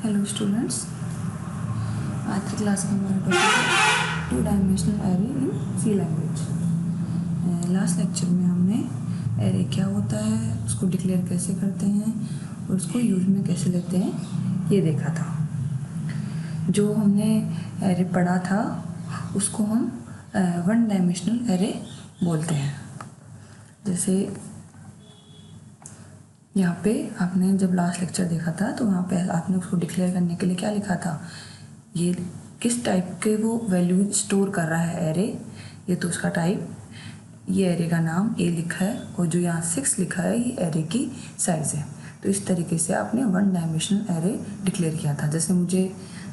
Hello students, आज की class का हमारा टॉपिक है two dimensional array in C language. Last lecture में हमने एरे क्या होता है, उसको डिक्लेयर कैसे करते हैं और उसको यूज में कैसे लेते हैं ये देखा था। जो हमने एरे पढ़ा था उसको हम वन डायमेंशनल एरे बोलते हैं। जैसे यहाँ पे आपने जब लास्ट लेक्चर देखा था तो वहाँ पे आपने उसको डिक्लेयर करने के लिए क्या लिखा था, ये किस टाइप के वो वैल्यू स्टोर कर रहा है एरे, ये तो उसका टाइप, ये एरे का नाम ए लिखा है और जो यहाँ 6 लिखा है ये एरे की साइज़ है। तो इस तरीके से आपने वन डायमेंशनल एरे डिक्लेयर किया था। जैसे मुझे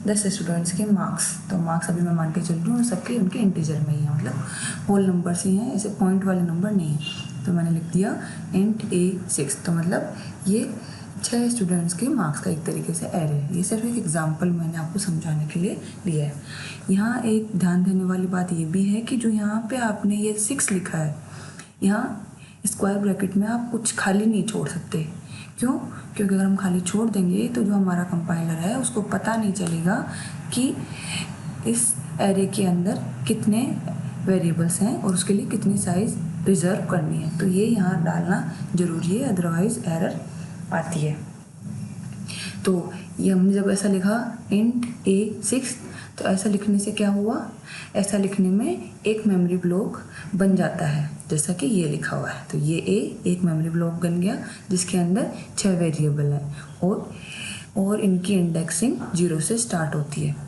10 स्टूडेंट्स के मार्क्स, तो मार्क्स अभी मैं मान के चल रही हूँ और सबके उनके इंटीजर में ही है, मतलब होल नंबर्स ही हैं, ऐसे पॉइंट वाले नंबर नहीं है। तो मैंने लिख दिया इंट A6, तो मतलब ये 6 स्टूडेंट्स के मार्क्स का एक तरीके से एरे है। ये सिर्फ एक एग्जांपल मैंने आपको समझाने के लिए लिया है। यहाँ एक ध्यान देने वाली बात ये भी है कि जो यहाँ पे आपने ये 6 लिखा है, यहाँ स्क्वायर ब्रैकेट में आप कुछ खाली नहीं छोड़ सकते। क्यों? क्योंकि अगर हम खाली छोड़ देंगे तो जो हमारा कंपाइलर है उसको पता नहीं चलेगा कि इस एरे के अंदर कितने वेरिएबल्स हैं और उसके लिए कितनी साइज़ रिजर्व करनी है। तो ये यहाँ डालना ज़रूरी है, अदरवाइज़ एरर आती है। तो ये हमने जब ऐसा लिखा इंट A6, तो ऐसा लिखने से क्या हुआ, ऐसा लिखने में एक मेमोरी ब्लॉक बन जाता है, जैसा कि ये लिखा हुआ है। तो ये एक मेमोरी ब्लॉक बन गया जिसके अंदर 6 वेरिएबल हैं और इनकी इंडेक्सिंग 0 से स्टार्ट होती है।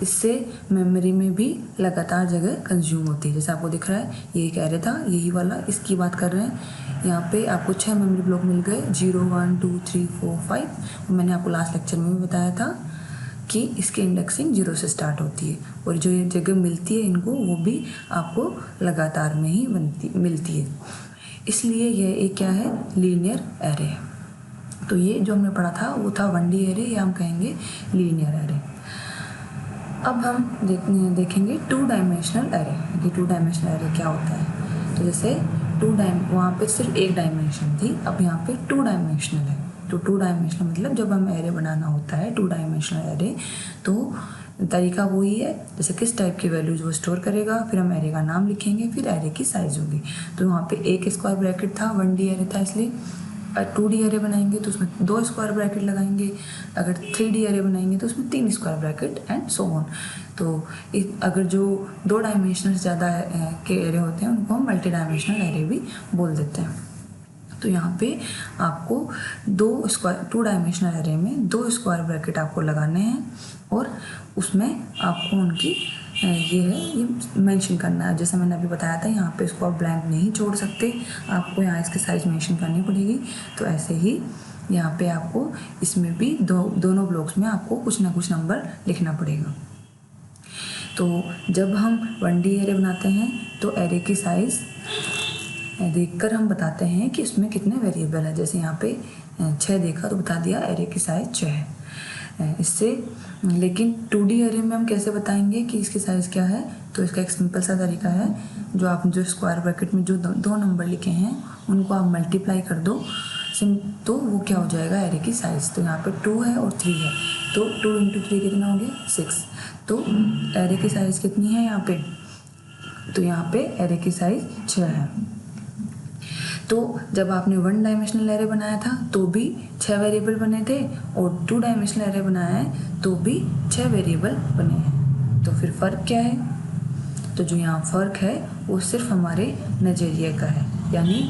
इससे मेमोरी में भी लगातार जगह कंज्यूम होती है। जैसे आपको दिख रहा है ये एक एरे था, यही वाला, इसकी बात कर रहे हैं। यहाँ पे आपको 6 मेमोरी ब्लॉक मिल गए, 0 1 2 3 4 5। मैंने आपको लास्ट लेक्चर में भी बताया था कि इसकी इंडेक्सिंग 0 से स्टार्ट होती है और जो ये जगह मिलती है इनको, वो भी आपको लगातार में ही मिलती है। इसलिए यह एक क्या है, लीनियर एरे है। तो ये जो हमने पढ़ा था वो था 1D एरे, या हम कहेंगे लीनियर एरे। अब हम देखेंगे टू डायमेंशनल एरे कि टू डायमेंशनल एरे क्या होता है। तो जैसे वहाँ पे सिर्फ एक डायमेंशन थी, अब यहाँ पे 2 डायमेंशनल है। तो 2 डायमेंशनल मतलब जब हमें एरे बनाना होता है 2 डायमेंशनल एरे, तो तरीका वही है, जैसे किस टाइप की वैल्यूज वो स्टोर करेगा, फिर हम एरे का नाम लिखेंगे, फिर एरे की साइज़ होगी। तो वहाँ पे एक स्क्वायर ब्रैकेट था, 1D एरे था, इसलिए 2D एरे बनाएंगे तो उसमें 2 स्क्वायर ब्रैकेट लगाएंगे। अगर 3D एरे बनाएंगे तो उसमें 3 square bracket and so on. तो अगर जो 2 डायमेंशनल ज़्यादा के एरे होते हैं उनको हम मल्टी डायमेंशनल एरे भी बोल देते हैं। तो यहाँ पे आपको 2 डायमेंशनल एरे में 2 स्क्वायर ब्रैकेट आपको लगाने हैं और उसमें आपको उनकी ये मेंशन करना है। जैसे मैंने अभी बताया था, यहाँ पे इसको आप ब्लैंक नहीं छोड़ सकते, आपको यहाँ इसकी साइज मेंशन करनी पड़ेगी। तो ऐसे ही यहाँ पे आपको इसमें भी दोनों ब्लॉक्स में आपको कुछ ना कुछ नंबर लिखना पड़ेगा। तो जब हम 1D एरे बनाते हैं तो एरे की साइज़ देखकर हम बताते हैं कि इसमें कितने वेरिएबल है। जैसे यहाँ पे 6 देखा तो बता दिया एरे की साइज़ 6 है। इससे लेकिन 2D एरे में हम कैसे बताएंगे कि इसकी साइज़ क्या है, तो इसका एक सिंपल सा तरीका है, जो आप जो स्क्वायर ब्रैकेट में जो 2 नंबर लिखे हैं उनको आप मल्टीप्लाई कर दो, तो वो क्या हो जाएगा, एरे की साइज़। तो यहाँ पे 2 है और 3 है, तो 2 × 3 कितना हो गया, 6। तो एरे की साइज़ कितनी है यहाँ पे, तो यहाँ पे एरे की साइज़ 6 है। तो जब आपने 1 डायमेंशनल एरे बनाया था तो भी 6 वेरिएबल बने थे, और 2 डायमेंशनल एरे बनाया है तो भी 6 वेरिएबल बने हैं। तो फिर फ़र्क क्या है, तो जो यहाँ फ़र्क है वो सिर्फ हमारे नज़रिए का है, यानी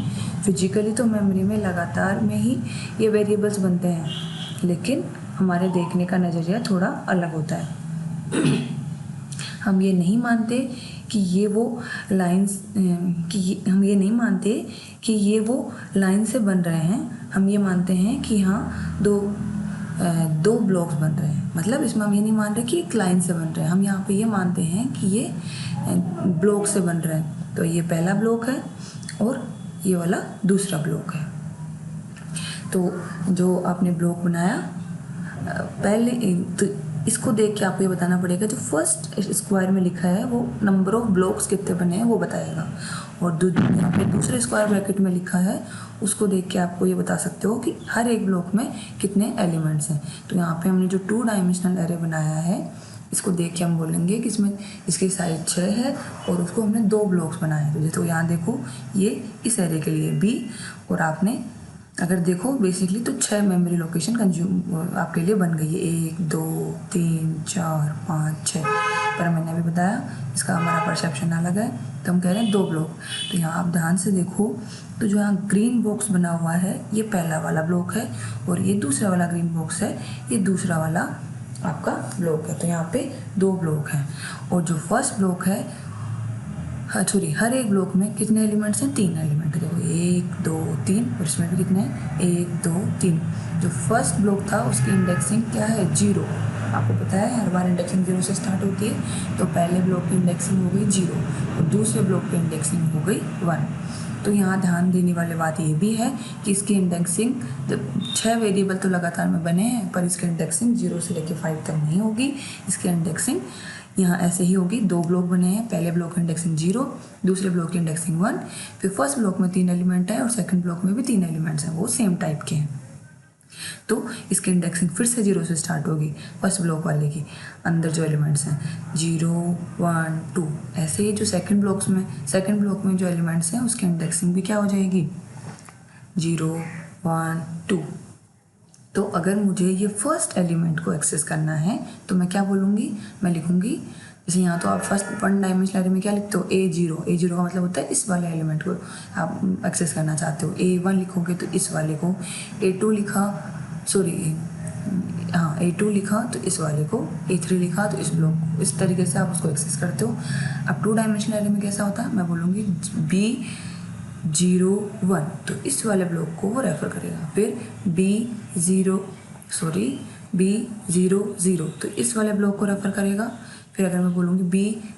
फिजिकली तो मेमोरी में लगातार में ही ये वेरिएबल्स बनते हैं, लेकिन हमारे देखने का नज़रिया थोड़ा अलग होता है। हम ये नहीं मानते कि ये वो लाइंस हम ये नहीं मानते कि ये वो लाइन से बन रहे हैं। हम ये मानते हैं कि हाँ दो ब्लॉक्स बन रहे हैं, मतलब इसमें हम ये नहीं मान रहे कि एक लाइन से बन रहे हैं, हम यहाँ पे ये मानते हैं कि ये ब्लॉक से बन रहे हैं। तो ये पहला ब्लॉक है और ये वाला दूसरा ब्लॉक है। तो जो आपने ब्लॉक बनाया पहले, तो इसको देख के आपको ये बताना पड़ेगा जो फर्स्ट स्क्वायर में लिखा है वो नंबर ऑफ ब्लॉक्स कितने बने हैं वो बताएगा, और यहाँ पे दूसरे स्क्वायर ब्रैकेट में लिखा है उसको देख के आपको ये बता सकते हो कि हर एक ब्लॉक में कितने एलिमेंट्स हैं। तो यहाँ पे हमने जो 2 डायमेंशनल एरे बनाया है इसको देख के हम बोलेंगे कि इसमें इसकी साइज 6 है और उसको हमने 2 ब्लॉक्स बनाए हैं। तो जैसे यहाँ देखो ये इस एरे के लिए B, और आपने अगर देखो बेसिकली तो 6 मेमोरी लोकेशन कंज्यूम आपके लिए बन गई है, 1 2 3 4 5 6, पर मैंने अभी बताया इसका हमारा परसेप्शन अलग है तो हम कह रहे हैं 2 ब्लॉक। तो यहाँ आप ध्यान से देखो तो जो यहाँ ग्रीन बॉक्स बना हुआ है ये पहला वाला ब्लॉक है और ये दूसरा वाला ग्रीन बॉक्स है ये दूसरा वाला आपका ब्लॉक है। तो यहाँ पे 2 ब्लॉक हैं और जो फर्स्ट ब्लॉक है हर एक ब्लॉक में कितने एलिमेंट्स हैं, 3 एलिमेंट। देखो 1 2 3 और इसमें भी कितने हैं 1 2 3। जो फर्स्ट ब्लॉक था उसकी इंडेक्सिंग क्या है 0, आपको पता है हर बार इंडेक्सिंग 0 से स्टार्ट होती है। तो पहले ब्लॉक की इंडेक्सिंग हो गई 0 और दूसरे ब्लॉक की इंडेक्सिंग हो गई 1। तो यहाँ ध्यान देने वाली बात ये भी है कि इसकी इंडेक्सिंग 6 वेरिएबल तो लगातार में बने हैं पर इसकी इंडेक्सिंग 0 से लेकर 5 तक नहीं होगी। इसकी इंडेक्सिंग यहाँ ऐसे ही होगी, 2 ब्लॉक बने हैं, पहले ब्लॉक की इंडेक्सिंग 0, दूसरे ब्लॉक की इंडेक्सिंग 1, फिर फर्स्ट ब्लॉक में 3 एलिमेंट है और सेकंड ब्लॉक में भी 3 एलिमेंट्स हैं वो सेम टाइप के हैं। तो इसकी इंडेक्सिंग फिर से 0 से स्टार्ट होगी फर्स्ट ब्लॉक वाले की, अंदर जो एलिमेंट्स हैं 0 1 2। ऐसे ही जो सेकंड ब्लॉक में जो एलिमेंट्स हैं उसकी इंडेक्सिंग भी क्या हो जाएगी 0 1 2। तो अगर मुझे ये फर्स्ट एलिमेंट को एक्सेस करना है तो मैं क्या बोलूँगी, मैं लिखूँगी जैसे यहाँ तो आप फर्स्ट 1 डायमेंशनल एरे में क्या लिखते हो A0 का मतलब होता है इस वाले एलिमेंट को आप एक्सेस करना चाहते हो। A1 लिखोगे तो इस वाले को, A2 लिखा तो इस वाले को, A3 लिखा तो इस ब्लॉक को, इस तरीके से आप उसको एक्सेस करते हो। अब 2 डायमेंशनल एरे में कैसा होता है, मैं बोलूँगी B01 तो इस वाले ब्लॉक को वो रेफ़र करेगा, फिर B00 तो इस वाले ब्लॉक को रेफ़र करेगा। फिर अगर मैं बोलूँगी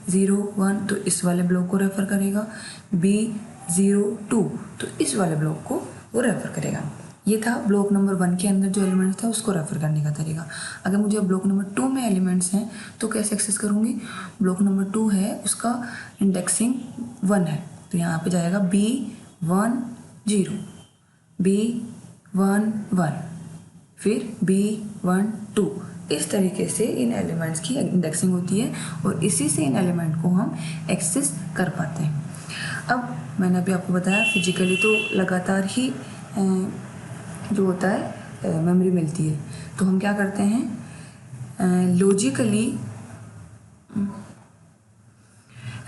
B01 तो इस वाले ब्लॉक को रेफ़र करेगा, B02 तो इस वाले ब्लॉक को वो रेफ़र करेगा। ये था ब्लॉक नंबर 1 के अंदर जो एलिमेंट्स था उसको रेफ़र करने का तरीका। अगर मुझे ब्लॉक नंबर 2 में एलिमेंट्स हैं तो कैसे एक्सेस करूँगी, ब्लॉक नंबर 2 है उसका इंडेक्सिंग 1 है तो यहाँ पे जाएगा B10 B11 फिर B12। इस तरीके से इन एलिमेंट्स की इंडेक्सिंग होती है और इसी से इन एलिमेंट को हम एक्सेस कर पाते हैं। अब मैंने अभी आपको बताया फिजिकली तो लगातार ही जो होता है मेमोरी मिलती है, तो हम क्या करते हैं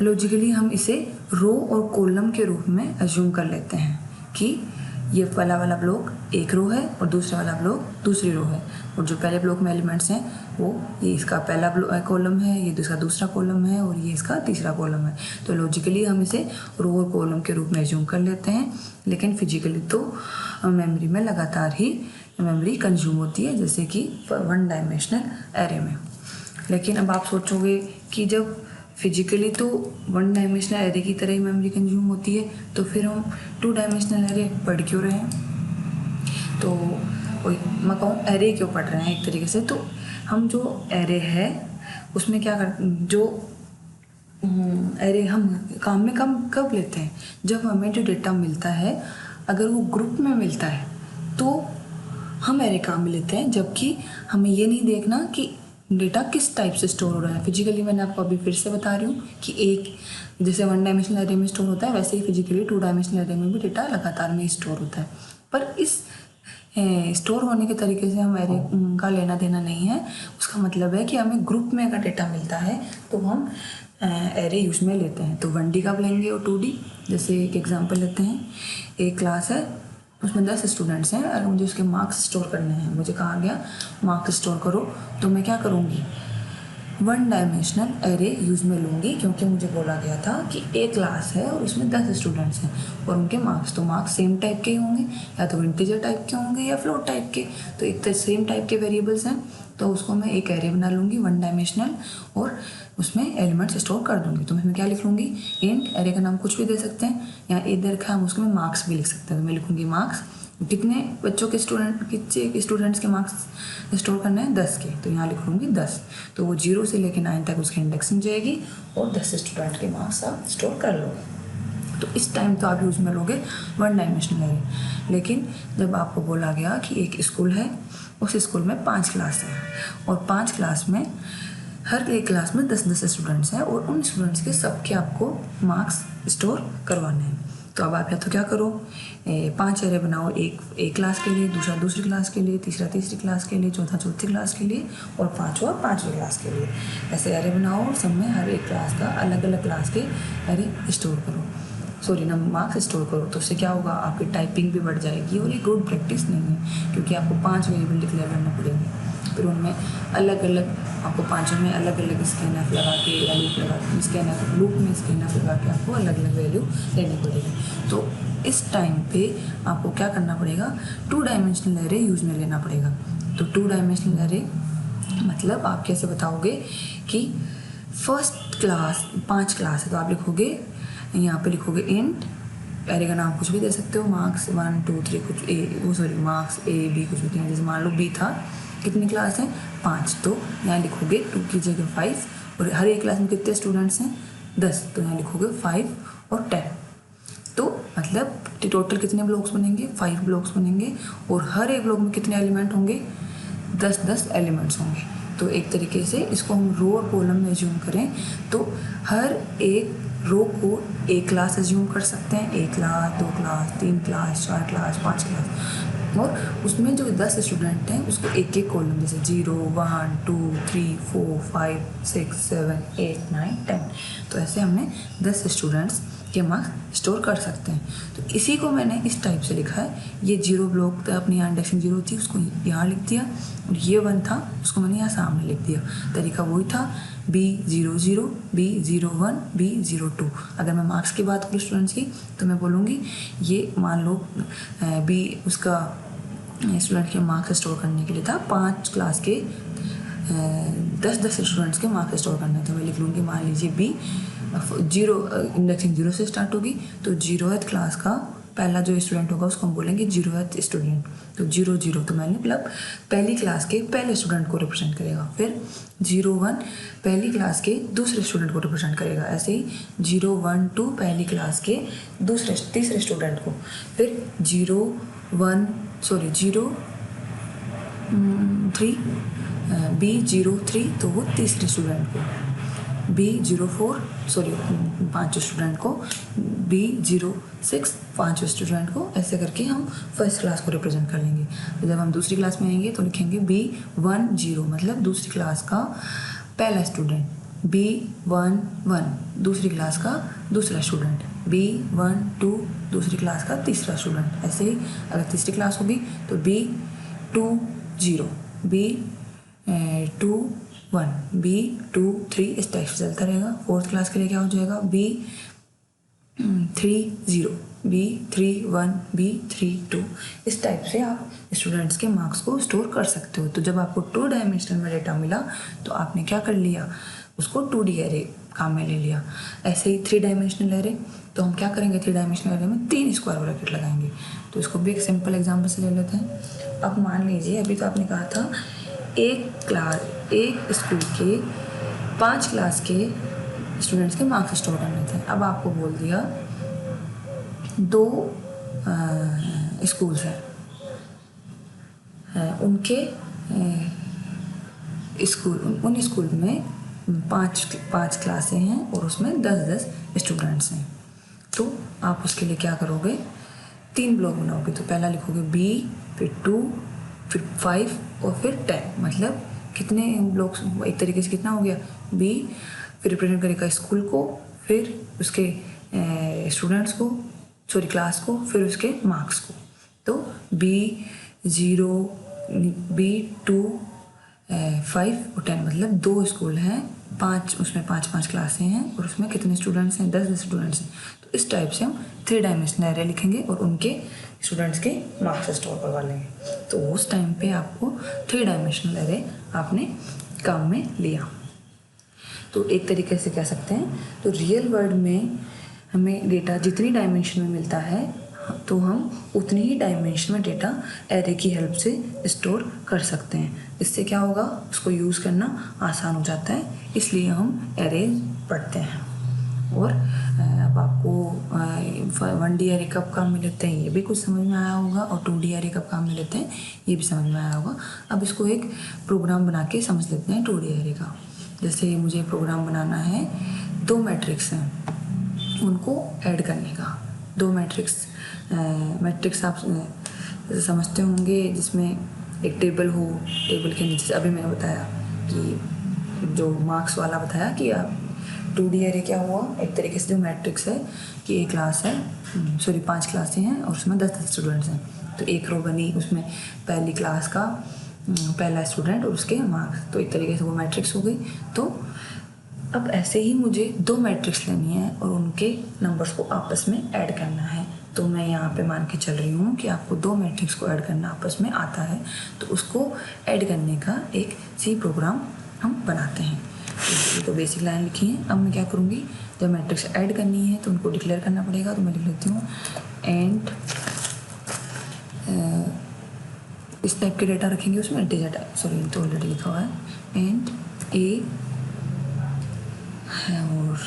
लॉजिकली हम इसे रो और कॉलम के रूप में अज्यूम कर लेते हैं कि ये पहला वाला ब्लॉक एक रो है और दूसरा वाला ब्लॉक दूसरी रो है, और जो पहले ब्लॉक में एलिमेंट्स हैं वो ये इसका पहला कॉलम है, ये इसका दूसरा कॉलम है और ये इसका तीसरा कॉलम है। तो लॉजिकली हम इसे रो और कॉलम के रूप में अज्यूम कर लेते हैं, लेकिन फिजिकली तो मेमोरी में लगातार ही मेमोरी कंज्यूम होती है जैसे कि 1 डायमेंशनल एरे में। लेकिन अब आप सोचोगे कि जब फिजिकली तो 1 डायमेंशनल एरे की तरह ही मेमोरी कंज्यूम होती है तो फिर हम 2 डायमेंशनल एरे पढ़ क्यों रहे हैं। तो मैं कहूँ एरे क्यों पढ़ रहे हैं एक तरीके से, तो हम जो एरे है उसमें क्या जो एरे हम काम में कब लेते हैं, जब हमें जो डेटा मिलता है अगर वो ग्रुप में मिलता है तो हम एरे काम में लेते हैं, जबकि हमें ये नहीं देखना कि डेटा किस टाइप से स्टोर हो रहा है। फिजिकली मैंने आपको अभी फिर से बता रही हूँ कि एक जैसे 1 डायमेंशनल एरे में स्टोर होता है वैसे ही फिजिकली 2 डायमेंशनल एरे में भी डेटा लगातार में स्टोर होता है, पर इस स्टोर होने के तरीके से हम एरे का लेना देना नहीं है। उसका मतलब है कि हमें ग्रुप में अगर डेटा मिलता है तो हम एरे यूज में लेते हैं। तो 1D कब लेंगे और 2D, जैसे एक एग्जांपल लेते हैं, एक क्लास है उसमें 10 स्टूडेंट्स हैं, अगर मुझे उसके मार्क्स स्टोर करने हैं, मुझे कहा गया मार्क्स स्टोर करो, तो मैं क्या करूँगी 1 डायमेंशनल एरे यूज़ में लूँगी, क्योंकि मुझे बोला गया था कि एक क्लास है और उसमें 10 स्टूडेंट्स हैं और उनके मार्क्स, तो मार्क्स सेम टाइप के ही होंगे, या तो इंटीजर टाइप के होंगे या फ्लोट टाइप के। तो एक तो सेम टाइप के वेरिएबल्स हैं तो उसको मैं एक एरे बना लूँगी 1 डायमेंशनल और उसमें एलिमेंट्स स्टोर कर दूँगी। तो मैं क्या लिख लूँगी इंट, एरे का नाम कुछ भी दे सकते हैं, यहाँ ए दे रखा है हम उसको में मार्क्स भी लिख सकते हैं, तो मैं लिखूँगी मार्क्स कितने बच्चों के कितने स्टूडेंट्स के मार्क्स स्टोर करने हैं? 10 के। तो यहाँ लिख लूँगी 10। तो वो 0 से लेकर 9 तक उसकी इंडेक्सिंग जाएगी और 10 स्टूडेंट के मार्क्स आप स्टोर कर लोगे। तो इस टाइम तो आप यूज़ में लोगे वन डायमेंशनल एरे। लेकिन जब आपको बोला गया कि एक स्कूल है, उस स्कूल में 5 क्लास हैं और 5 क्लास में हर एक क्लास में 10-10 स्टूडेंट्स हैं और उन स्टूडेंट्स के सबके आपको मार्क्स स्टोर करवाने हैं। तो अब आप या तो क्या करो, 5 एरे बनाओ, एक क्लास के लिए, दूसरा दूसरी क्लास के लिए, तीसरा तीसरी क्लास के लिए, चौथा चौथी क्लास के लिए और पाँचवा पाँचवीं क्लास के लिए। ऐसे एरे बनाओ और सब में हर एक क्लास का अलग अलग क्लास के एरे स्टोर करो, मार्क्स स्टोर करो। तो उससे क्या होगा, आपकी टाइपिंग भी बढ़ जाएगी और ये गुड प्रैक्टिस नहीं है, क्योंकि आपको 5 वेरिएबल डिक्लेयर करने पड़ेंगे। फिर उनमें अलग अलग आपको 5 में अलग अलग स्कैनफ लगा के या लूप लगा के लूप में स्कैनफ लगा के आपको अलग अलग वैल्यू लेनी पड़ेगी। तो इस टाइम पे आपको क्या करना पड़ेगा, 2 डायमेंशनल एरे यूज़ में लेना पड़ेगा। तो 2 डायमेंशनल एरे मतलब आप कैसे बताओगे कि फर्स्ट क्लास 5 क्लास है, तो आप लिखोगे, यहाँ पे लिखोगे इंट, एरे का नाम कुछ भी दे सकते हो, मार्क्स 1 2 3 कुछ मार्क्स ए बी कुछ भी, जैसे मान लो बी था, कितनी क्लास है 5, तो यहाँ लिखोगे 2 की जगह 5 और हर एक क्लास में कितने स्टूडेंट्स हैं 10, तो यहाँ लिखोगे 5 और 10। तो मतलब टोटल कितने ब्लॉक्स बनेंगे, 5 ब्लॉक्स बनेंगे और हर एक ब्लॉक में कितने एलिमेंट होंगे, 10-10 एलिमेंट्स होंगे। तो एक तरीके से इसको हम रो और कॉलम में एज्यूम करें तो हर एक रो को एक क्लास एज्यूम कर सकते हैं, 1 class 2 class 3 class 4 class 5 class, और उसमें जो 10 स्टूडेंट हैं उसको एक एक कॉलम, जैसे 0 1 2 3 4 5 6 7 8 9 10। तो ऐसे हमने 10 स्टूडेंट्स के मार्क्स स्टोर कर सकते हैं। तो इसी को मैंने इस टाइप से लिखा है, ये 0 ब्लॉक था, अपनी यहाँ इंडेक्सिंग 0 थी, उसको यहाँ लिख दिया, और ये 1 था, उसको मैंने यहाँ सामने लिख दिया। तरीका वही था, B00 B01 B02। अगर मैं मार्क्स की बात करूँ स्टूडेंट्स की, तो मैं बोलूँगी ये मान लो बी उसका स्टूडेंट के मार्क्स स्टोर करने के लिए था, 5 क्लास के 10-10 स्टूडेंट्स के मार्क्स स्टोर करने थे। मैं लिख लूँगी, मान लीजिए बी 0 इंडेक्सिंग 0 से स्टार्ट होगी, तो 0th क्लास का पहला जो स्टूडेंट होगा उसको हम बोलेंगे 0th स्टूडेंट। तो 0 तो मैंने मतलब पहली क्लास के पहले स्टूडेंट को रिप्रेजेंट करेगा। फिर 0-1 पहली क्लास के दूसरे स्टूडेंट को रिप्रेजेंट करेगा। ऐसे ही 0-1-2 पहली क्लास के तीसरे स्टूडेंट को। फिर 0-3 B03 तो वो तीसरे स्टूडेंट को, B04 पाँचों स्टूडेंट को, B06 पाँचों स्टूडेंट को। ऐसे करके हम फर्स्ट क्लास को रिप्रेजेंट कर लेंगे। तो जब हम दूसरी क्लास में आएंगे तो लिखेंगे B10 मतलब दूसरी क्लास का पहला स्टूडेंट, B11 दूसरी क्लास का दूसरा स्टूडेंट, B12 दूसरी क्लास का तीसरा स्टूडेंट। ऐसे ही अगर तीसरी क्लास होगी तो B20 B21 B23 इस टाइप से चलता रहेगा। फोर्थ क्लास के लिए क्या हो जाएगा, B30 B31 B32। इस टाइप से आप स्टूडेंट्स के मार्क्स को स्टोर कर सकते हो। तो जब आपको 2 डायमेंशनल में डेटा मिला तो आपने क्या कर लिया, उसको 2D एरे काम में ले लिया। ऐसे ही 3 डायमेंशनल एरे, तो हम क्या करेंगे, 3 डायमेंशनल एरे में 3 स्क्वायर ब्रैकेट लगाएंगे। तो इसको भी एक सिंपल एग्जाम्पल से ले लेते हैं। अब मान लीजिए अभी तो आपने कहा था एक स्कूल के 5 क्लास के स्टूडेंट्स के मार्क्स स्टोर करने थे। अब आपको बोल दिया 2 स्कूल्स हैं, उनके उन स्कूल में 5 क्लासें हैं और उसमें 10-10 स्टूडेंट्स हैं। तो आप उसके लिए क्या करोगे, 3 ब्लॉक बनाओगे। तो पहला लिखोगे B, फिर 2, फिर 5 और फिर 10। मतलब कितने ब्लॉक्स, एक तरीके से कितना हो गया, B फिर रिप्रेजेंट करेगा स्कूल को, फिर उसके स्टूडेंट्स को, क्लास को, फिर उसके मार्क्स को। तो B0 B2 5 और 10 मतलब 2 स्कूल हैं, 5 उसमें 5 क्लासें हैं और उसमें कितने स्टूडेंट्स हैं, 10 स्टूडेंट्स हैं। तो इस टाइप से हम 3 डायमेंशनल एरे लिखेंगे और उनके स्टूडेंट्स के मार्क्स स्टोर करवा लेंगे। तो उस टाइम पे आपको 3 डायमेंशनल एरे आपने काम में लिया। तो एक तरीके से कह सकते हैं, तो रियल वर्ल्ड में हमें डेटा जितनी डायमेंशन में मिलता है तो हम उतनी ही डायमेंशन में डेटा एरे की हेल्प से स्टोर कर सकते हैं। इससे क्या होगा, उसको यूज़ करना आसान हो जाता है, इसलिए हम एरे पढ़ते हैं। और अब आपको 1D एरे कब काम में लेते हैं ये भी कुछ समझ में आया होगा, और 2D एरे कब काम में लेते हैं ये भी समझ में आया होगा। अब इसको एक प्रोग्राम बना के समझ लेते हैं 2D एरे का। जैसे मुझे प्रोग्राम बनाना है, 2 मैट्रिक्स हैं उनको ऐड करने का। 2 मैट्रिक्स आप समझते होंगे, जिसमें एक टेबल हो, टेबल के नीचे अभी मैंने बताया कि जो मार्क्स वाला बताया कि आप 2D एरे क्या हुआ, एक तरीके से जो मैट्रिक्स है कि एक क्लास है, 5 क्लासें हैं और उसमें 10 स्टूडेंट्स हैं, तो एक रो बनी, उसमें पहली क्लास का पहला स्टूडेंट और उसके मार्क्स, तो एक तरीके से वो मैट्रिक्स हो गई। तो अब ऐसे ही मुझे 2 मैट्रिक्स लेनी है और उनके नंबर्स को आपस में ऐड करना है। तो मैं यहाँ पे मान के चल रही हूँ कि आपको 2 मैट्रिक्स को ऐड करना आपस में आता है, तो उसको ऐड करने का एक सी प्रोग्राम हम बनाते हैं। तो बेसिक लाइन लिखी है। अब मैं क्या करूँगी, जब मैट्रिक्स ऐड करनी है तो उनको डिक्लेयर करना पड़ेगा, तो मैं लिख लेती हूँ एंड इस टाइप के डेटा रखेंगे उसमें इंटीजर, सॉरी तो ऑलरेडी लिखा हुआ है, एंड ए है और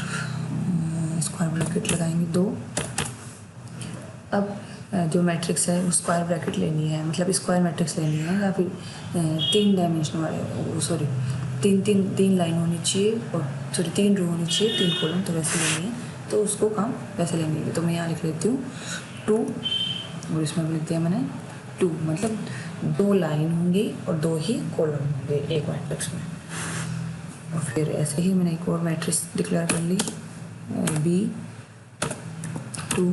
स्क्वायर ब्रैकेट लगाएंगे 2। अब जो मैट्रिक्स है वो स्क्वायर ब्रैकेट लेनी है, मतलब स्क्वायर मैट्रिक्स लेनी है, या फिर 3 डायमेंशन वाले, 3 लाइन होनी चाहिए, और 3 रो होनी चाहिए, 3 कॉलम, तो वैसे लेनी है, तो उसको काम वैसे लेंगे। तो मैं यहाँ लिख लेती हूँ 2, और इसमें लिख दिया मैंने 2, मतलब 2 लाइन होंगी और 2 ही कॉलम होंगे एक मैट्रिक्स में। और फिर ऐसे ही मैंने एक और मैट्रिक्स डिक्लेयर कर ली, B2।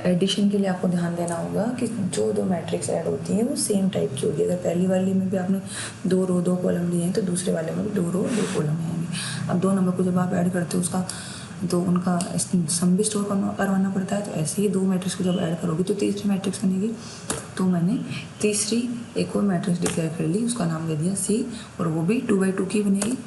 एडिशन के लिए आपको ध्यान देना होगा कि जो 2 मैट्रिक्स ऐड होती हैं वो सेम टाइप की होगी। अगर पहली वाली में भी आपने 2 रो 2 कॉलम लिए हैं, तो दूसरे वाले में भी 2 रो 2 कॉलम आएंगे। अब 2 नंबर को जब आप ऐड करते हो उसका तो उनका सम भी स्टोर करवाना पड़ता है, तो ऐसे ही 2 मैट्रिक्स को जब ऐड करोगे तो तीसरी मैट्रिक्स बनेगी। तो मैंने तीसरी एक और मैट्रिक्स डिक्लेयर कर ली, उसका नाम दे दिया C, और वो भी 2x2 की बनेगी।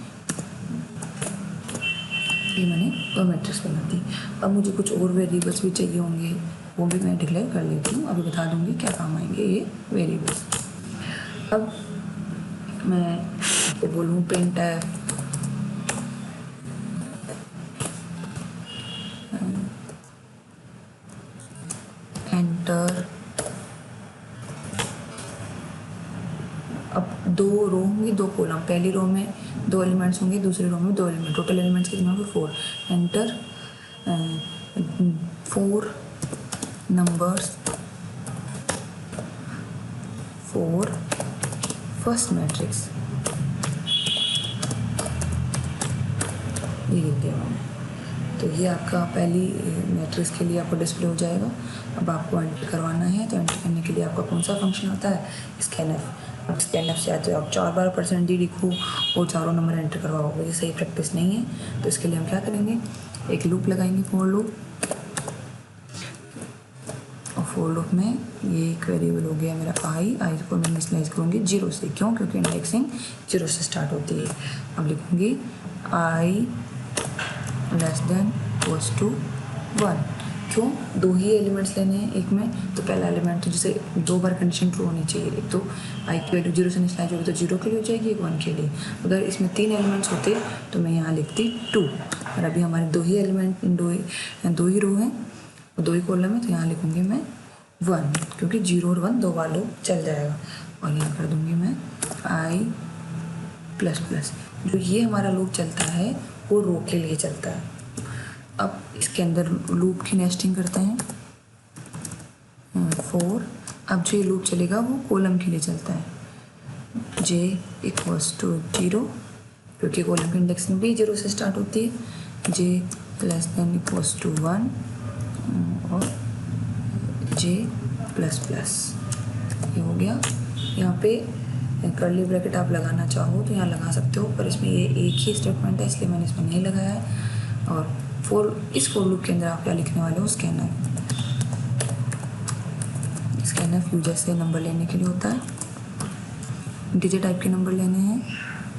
ये मैंने 2 मैट्रिक्स बना दी। अब मुझे कुछ और वेरिएबल्स भी चाहिए होंगे, वो भी मैं डिक्लेयर कर लेती हूँ, अभी बता दूँगी क्या काम आएंगे ये वेरिएबल्स। अब मैं आपको बोलूँ प्रिंट एंटर। अब 2 रो होंगी 2 कॉलम, पहली रो में 2 एलिमेंट्स होंगे, दूसरी रो में 2 एलिमेंट, टोटल एलिमेंट्स कितने होंगे 4। Enter 4 numbers for first matrix, ये लिख दिया मैंने। तो ये आपका पहली मैट्रिक्स के लिए आपको डिस्प्ले हो जाएगा। अब आपको एंटर करवाना है, तो एंटर करने के लिए आपका कौन सा फंक्शन होता है, स्कैनफ। अब स्कैनफ से आते हो आप 4 बार %d लिखो और चारों नंबर एंटर करवाओगे, ये सही प्रैक्टिस नहीं है। तो इसके लिए हम क्या करेंगे, एक लूप लगाएंगे, फॉर लूप, और फॉर लूप में ये एक वेरिएबल हो गया मेरा आई को मैं इनिशियलाइज करूँगी 0 से, क्यों, क्योंकि इंडेक्सिंग 0 से स्टार्ट होती है। अब लिखूँगी i < 1, क्यों, 2 ही एलिमेंट्स लेने हैं एक में, तो पहला एलिमेंट तो जिसे 2 बार कंडीशन ट्रू होनी चाहिए, एक तो i की वैल्यू 0 से इनिशियलाइज होगी तो 0 के लिए हो जाएगी, एक 1 के लिए। अगर इसमें 3 एलिमेंट्स होते तो मैं यहाँ लिखती 2, और अभी हमारे 2 ही एलिमेंट 2 ही रो हैं और 2 ही कॉलम है, तो यहाँ लिखूँगी मैं 1, क्योंकि 0 और 1 2 बार लूप चल जाएगा। और यहाँ कर दूँगी मैं i++। जो ये हमारा लूप चलता है वो रो के लिए चलता है। अब इसके अंदर लूप की नेस्टिंग करते हैं 4। अब जो ये लूप चलेगा वो कॉलम के लिए चलता है, j = 0, क्योंकि कॉलम की इंडेक्सिंग भी 0 से स्टार्ट होती है, j < 1 और j++। ये हो गया। यहाँ पे कर्ली ब्रैकेट आप लगाना चाहो तो यहाँ लगा सकते हो, पर इसमें ये एक ही स्टेटमेंट है इसलिए मैंने इसमें नहीं लगाया है। और इस फॉर लूप के अंदर आप क्या लिखने वाले हो, स्कैनफ यू जैसे नंबर लेने के लिए होता है, इंटीजर टाइप के नंबर लेने हैं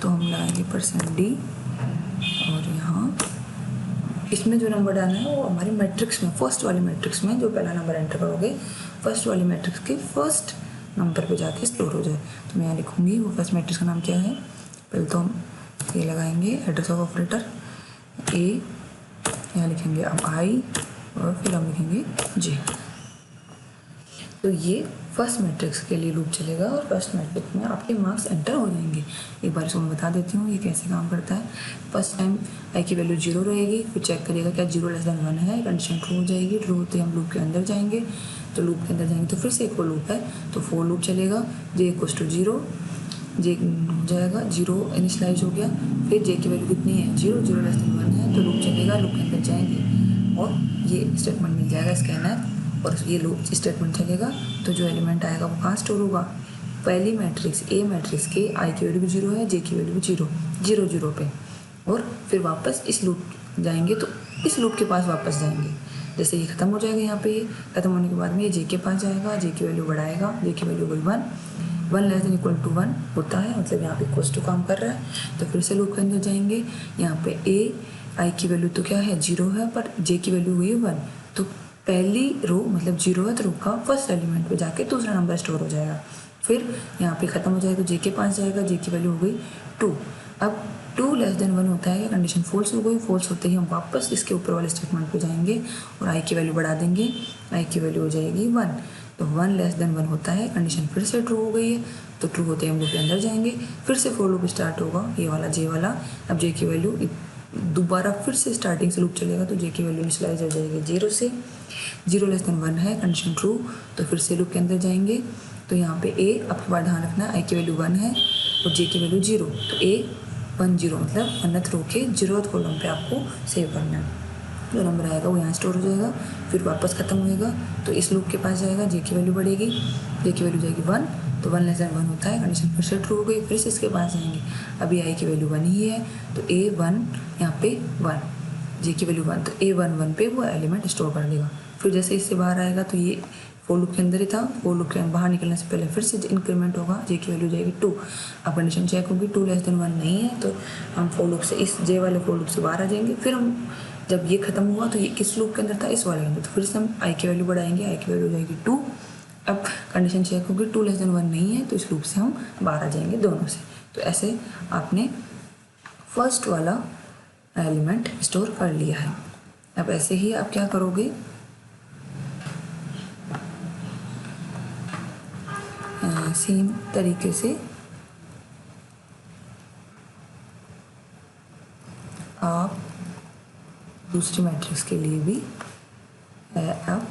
तो हम लगाएंगे %d और यहाँ अब इसमें जो नंबर डालना है वो हमारी मैट्रिक्स में, फर्स्ट वाली मैट्रिक्स में जो पहला नंबर एंटर करोगे फर्स्ट वाली मैट्रिक्स के फर्स्ट नंबर पे जाके स्टोर हो जाए। तो मैं यहाँ लिखूँगी वो फर्स्ट मैट्रिक्स का नाम क्या है। पहले तो हम ये लगाएंगे एड्रेस ऑफ ऑपरेटर ए, यहाँ लिखेंगे अब आई और फिर हम लिखेंगे जे। तो ये फर्स्ट मैट्रिक्स के लिए लूप चलेगा और फर्स्ट मैट्रिक्स में आपके मार्क्स एंटर हो जाएंगे। एक बार इसको मैं बता देती हूँ ये कैसे काम करता है। फर्स्ट टाइम आई की वैल्यू 0 रहेगी, फिर चेक करिएगा क्या 0 < 1 है, कंडीशन ट्रू हो जाएगी। ट्रू होते हम लूप के अंदर जाएंगे, तो लूप के अंदर जाएंगे तो फिर से एक और लूप है, तो फोर लूप चलेगा। जे इक्वल्स टू 0, जे हो जाएगा 0 इनिशलाइज हो गया, फिर जे की वैल्यू कितनी है 0, 0 < 1 है, तो लूप चलेगा, लूप के अंदर जाएंगे और ये स्टेटमेंट मिल जाएगा स्कैनर और ये लूप स्टेटमेंट चलेगा। तो जो एलिमेंट आएगा वो कहाँ स्टोर होगा, पहली मैट्रिक्स ए मैट्रिक्स के आई की वैल्यू भी 0 है, जे की वैल्यू भी 0, 0 0 पे, और फिर वापस इस लूप जाएंगे तो इस लूप के पास वापस जाएंगे। जैसे ये खत्म हो जाएगा, यहाँ पे खत्म होने के बाद में ये जे के पास जाएगा, जे की वैल्यू बढ़ाएगा, जे की वैल्यू कोई 1 < 1 होता है, मतलब यहाँ पे इक्वल्स टू काम कर रहा है। तो फिर से लूप के अंदर जाएंगे, यहाँ पे ए आई की वैल्यू तो क्या है 0 है, पर जे की वैल्यू हुई है 1, तो पहली रो मतलब 0th रो का फर्स्ट एलिमेंट पे जाके दूसरा नंबर स्टोर हो जाएगा। फिर यहाँ पे ख़त्म हो जाएगा, जे के पास जाएगा, जे की वैल्यू हो गई 2। अब 2 < 1 होता है, कंडीशन फॉल्स हो गई, फॉल्स होते ही हम वापस इसके ऊपर वाले स्टेटमेंट पे जाएंगे और आई की वैल्यू बढ़ा देंगे, आई की वैल्यू हो जाएगी 1। तो 1 < 1 होता है, कंडीशन फिर से ट्रू हो गई है, तो ट्रू होते ही हम लूप के अंदर जाएंगे, फिर से फोर लूप स्टार्ट होगा, ये वाला जे वाला। अब जे की वैल्यू दोबारा फिर से स्टार्टिंग से लूप चलेगा, तो जे की वैल्यू इनिशियलाइज हो जाएगी 0 से, 0 < 1 है, कंडीशन ट्रू, तो फिर से लूप के अंदर जाएंगे। तो यहाँ पे ए आपके पास ध्यान रखना आई की वैल्यू 1 है और जे की वैल्यू 0, तो ए 1 0 मतलब 1th रो के 0th कॉलम पे आपको सेव करना है। जो नंबर आएगा वो यहाँ स्टोर हो जाएगा, फिर वापस ख़त्म होएगा, तो इस लूप के पास जाएगा, जे की वैल्यू बढ़ेगी, जे की वैल्यू जाएगी 1, तो 1 < 1 होता है, कंडीशन फिर से ट्रू हो गई, फिर से इसके पास जाएंगे, अभी आई की वैल्यू 1 ही है, तो ए 1 यहाँ पे 1, जे की वैल्यू 1, तो ए 1 1 पे वो एलिमेंट स्टोर कर देगा। फिर जैसे इससे बाहर आएगा तो ये फोर लूप के अंदर ही था, फोर लूप के बाहर निकलने से पहले फिर से इंक्रीमेंट होगा, जे की वैल्यू जाएगी 2। अब कंडीशन चेक होगी 2 < 1 नहीं है, तो हम फोर लूप से इस जे वाले फोर लूप से बाहर आ जाएंगे। फिर हम जब ये खत्म हुआ तो ये किस लूप के अंदर था, इस वाले के अंदर, तो फिर से हम आई की वैल्यू बढ़ाएंगे, आई की वैल्यू जाएगी 2। अब कंडीशन चेक होगी 2 < 1 नहीं है, तो इस लूप से हम बाहर आ जाएंगे दोनों से। तो ऐसे आपने फर्स्ट वाला एलिमेंट स्टोर कर लिया है। अब ऐसे ही आप क्या करोगे, सेम तरीके से आप दूसरी मैट्रिक्स के लिए भी आप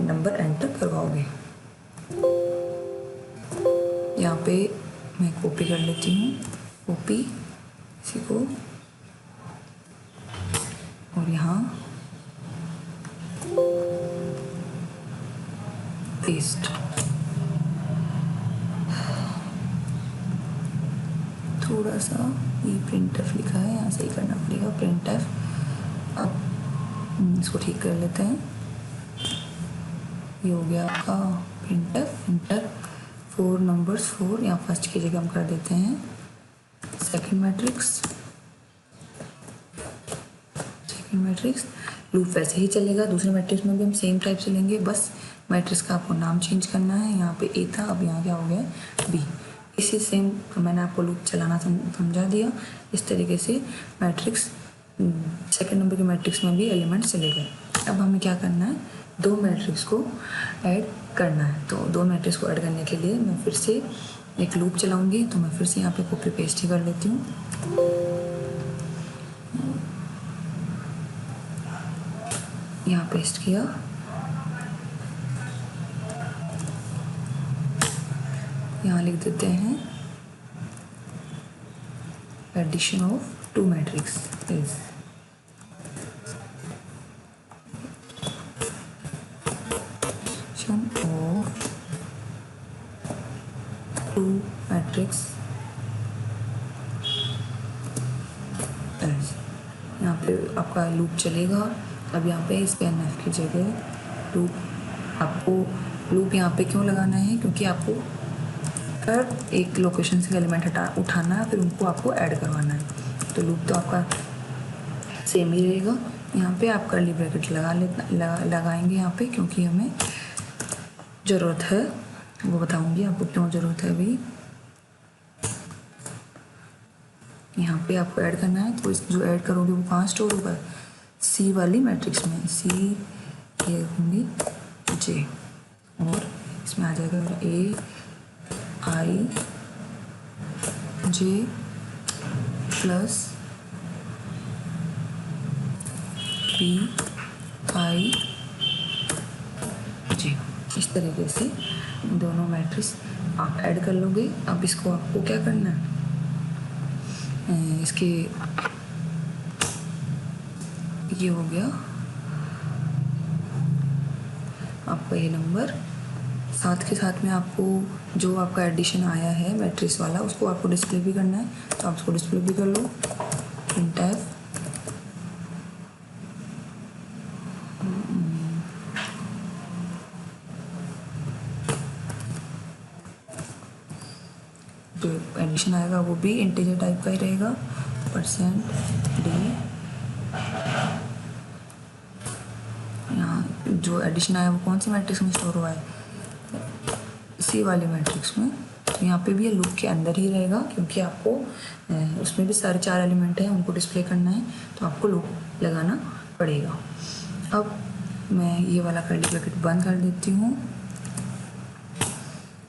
नंबर एंटर करवाओगे। यहाँ पे मैं कॉपी कर लेती हूँ, कॉपी इसी को, और यहाँ पेस्ट। थोड़ा सा ये printf लिखा है, यहाँ सही करना पड़ेगा printf। अब इसको ठीक कर लेते हैं, ये हो गया आपका printf इंटर 4 नंबर्स 4, यहाँ फर्स्ट की जगह हम कर देते हैं सेकंड मैट्रिक्स। लूप वैसे ही चलेगा, दूसरे मैट्रिक्स में भी हम सेम टाइप से लेंगे, बस मैट्रिक्स का आपको नाम चेंज करना है। यहाँ पे ए था, अब यहाँ क्या हो गया बी। इसी सेम मैंने आपको लूप चलाना समझा दिया। इस तरीके से मैट्रिक्स सेकंड नंबर के मैट्रिक्स में भी एलिमेंट्स चले गए। अब हमें क्या करना है, 2 मैट्रिक्स को ऐड करना है। तो 2 मैट्रिक्स को ऐड करने के लिए मैं फिर से एक लूप चलाऊंगी, तो मैं फिर से यहाँ पे कॉपी पेस्ट ही कर लेती हूँ। यहाँ पेस्ट किया, यहाँ लिख देते हैं addition of 2 matrix is addition of 2 matrix is. यहाँ पे आपका लूप चलेगा। अब यहाँ पे scanf की जगह लूप यहाँ पे क्यों लगाना है, क्योंकि आपको हर एक लोकेशन से एलिमेंट उठाना है, फिर उनको आपको ऐड करवाना है। तो लूप तो आपका सेम ही रहेगा, यहाँ पे आप कर्ली ब्रैकेट लगाएंगे यहाँ पे, क्योंकि हमें ज़रूरत है, वो बताऊंगी आपको क्यों ज़रूरत है अभी। यहाँ पे आपको ऐड करना है, तो इस जो ऐड करोगे वो कहाँ स्टोर होगा, सी वाली मैट्रिक्स में, सी ये होंगी जे, और इसमें आ जाएगा ए आई जे प्लस पी आई जे। इस तरीके से दोनों मैट्रिक्स आप ऐड कर लोगे। अब इसको आपको क्या करना है, इसके ये हो गया आपका ये नंबर। साथ के साथ में आपको जो आपका एडिशन आया है मैट्रिक्स वाला, उसको आपको डिस्प्ले भी करना है, तो आप उसको डिस्प्ले भी कर लो। प्रिंटफ जो एडिशन आएगा वो भी इंटीजर टाइप का ही रहेगा, %d। यहाँ जो एडिशन आया वो कौन सी मैट्रिक्स में स्टोर हुआ है, सी वाली मैट्रिक्स में। तो यहाँ पे भी ये लूप के अंदर ही रहेगा, क्योंकि आपको उसमें भी सारे 4 एलिमेंट हैं, उनको डिस्प्ले करना है, तो आपको लूप लगाना पड़ेगा। अब मैं ये वाला कर्ली ब्रैकेट बंद कर देती हूँ,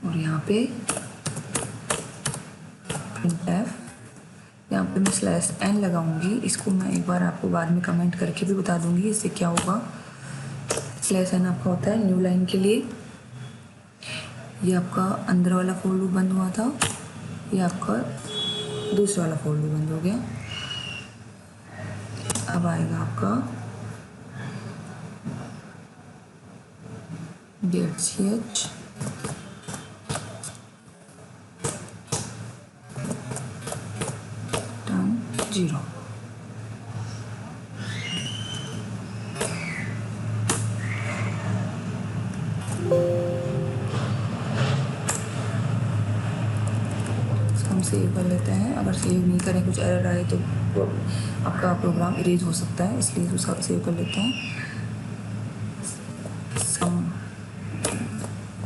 और यहाँ पे प्रिंटफ, यहाँ पे मैं /n लगाऊंगी। इसको मैं एक बार आपको बाद में कमेंट करके भी बता दूंगी इससे क्या होगा। /n आपका होता है न्यू लाइन के लिए। ये आपका अंदर वाला फोर लूप बंद हुआ था, ये आपका दूसरा वाला फोर लूप बंद हो गया। अब आएगा आपका ch टर्न 0। हम सेव कर लेते हैं। अगर सेव नहीं करें, कुछ एरर आए तो आपका प्रोग्राम इरेज हो सकता है, इसलिए उसका सेव कर लेते हैं। सम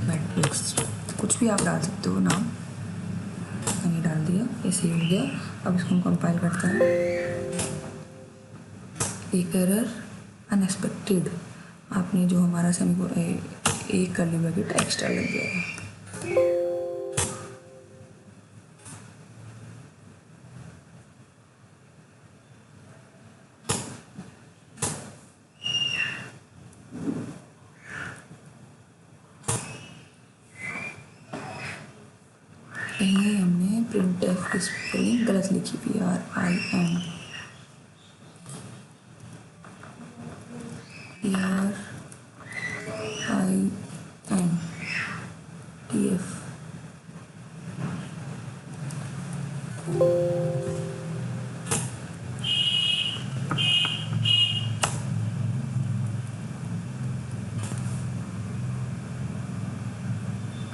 मैट्रिक्स कुछ भी आप डाल सकते हो नाम, मैंने डाल दिया, ये सेव हो गया। अब इसको हम कंपाइल करते हैं। एक एरर अनएक्सपेक्टेड, आपने जो हमारा एक कर्ली ब्रैकेट एक्स्ट्रा लग गया है। कहीं हमने प्रिंटफ की स्पेलिंग गलत लिखी, PRIN TF।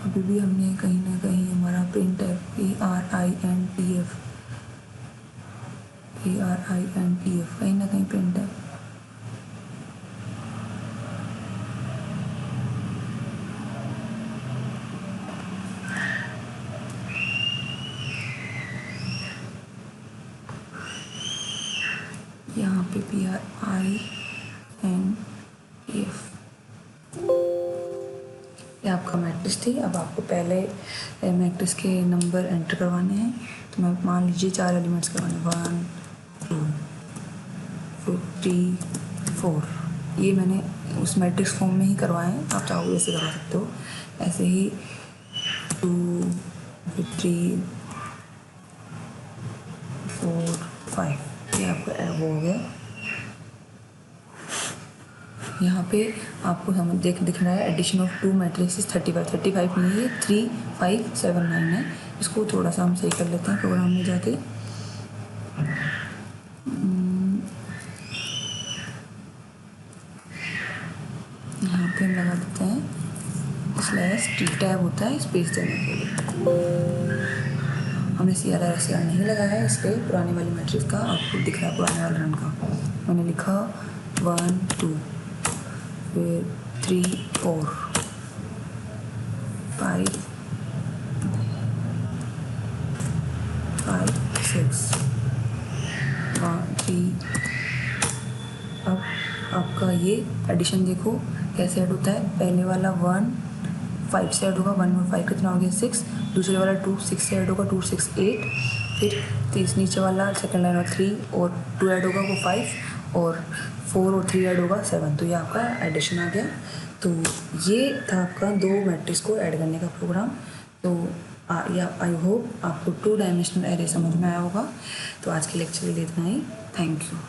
अभी भी हमने कहीं ना कहीं हमारा प्रिंटफ PRINTF कहीं ना कहीं प्रिंटफ। यहाँ पे PRINTF। ये आपका मैट्रिक्स थी। अब आपको पहले मैट्रिक्स के नंबर एंटर करवाने हैं, तो मैं मान लीजिए 4 एलिमेंट्स करवाने, 1 2 54। ये मैंने उस मैट्रिक्स फॉर्म में ही करवाए हैं, आप चाहो ऐसे करवा सकते हो, ऐसे ही 2 3 4 5। ये आपका वो हो गया। यहाँ पे आपको समझ दिख रहा है एडिशन ऑफ 2 मैट्रिक्स 35 नहीं है, 3 5 7 9 है। इसको थोड़ा सा हम सही कर लेते हैं प्रोग्राम में जाके। यहाँ पे हम लगा देते हैं /t, टैब होता है स्पेस देने के लिए। हमने CRR नहीं लगाया है, इसलिए पुराने वाली मैट्रिक्स का आउटपुट दिख रहा है, पुराने वाले रन का। मैंने लिखा 1 2, फिर 3 4 5 5 6 1 3। अब आपका ये एडिशन देखो कैसे ऐड होता है। पहले वाला 1 5 से ऐड होगा, 1 और 5 कितना हो गया 6। दूसरे वाला 2 6 से ऐड होगा, 2 6 8। फिर नीचे वाला सेकंड लाइन और 3 और 2 ऐड होगा वो 5 और 4 और 3 ऐड होगा 7। तो ये आपका एडिशन आ गया। तो ये था आपका 2 मैट्रिक्स को ऐड करने का प्रोग्राम। तो आई होप आपको 2 डायमेंशनल एरे समझ में आया होगा। तो आज के लेक्चर के लिए इतना ही। Thank you.